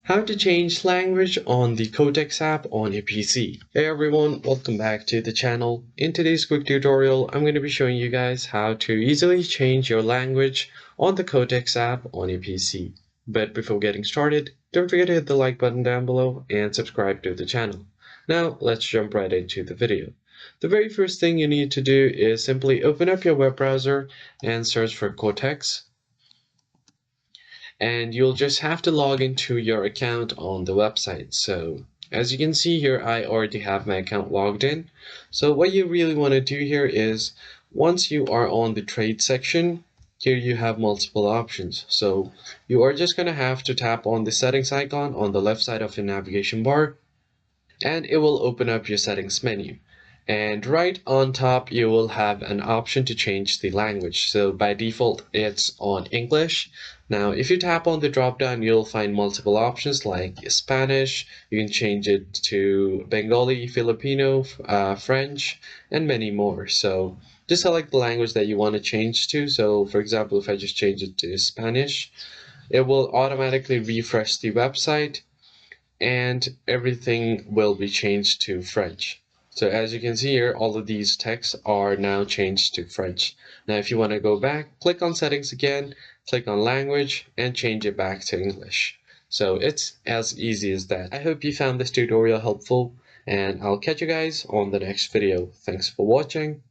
How to change language on the Quotex app on your PC. Hey everyone, welcome back to the channel. In today's quick tutorial, I'm going to be showing you guys how to easily change your language on the Quotex app on your PC. But before getting started, don't forget to hit the like button down below and subscribe to the channel. Now let's jump right into the video. The very first thing you need to do is simply open up your web browser and search for Quotex. And you'll just have to log into your account on the website. So as you can see here, I already have my account logged in. So what you really want to do here is once you are on the trade section, here you have multiple options. So you are just going to have to tap on the settings icon on the left side of your navigation bar, and it will open up your settings menu. And right on top, you will have an option to change the language. So by default, it's on English. Now, if you tap on the drop down, you'll find multiple options like Spanish. You can change it to Bengali, Filipino, French, and many more. So just select the language that you want to change to. So for example, if I just change it to Spanish, it will automatically refresh the website and everything will be changed to French. So as you can see here, all of these texts are now changed to French. Now if you want to go back, click on settings again, click on language, and change it back to English. So it's as easy as that. I hope you found this tutorial helpful, and I'll catch you guys on the next video. Thanks for watching.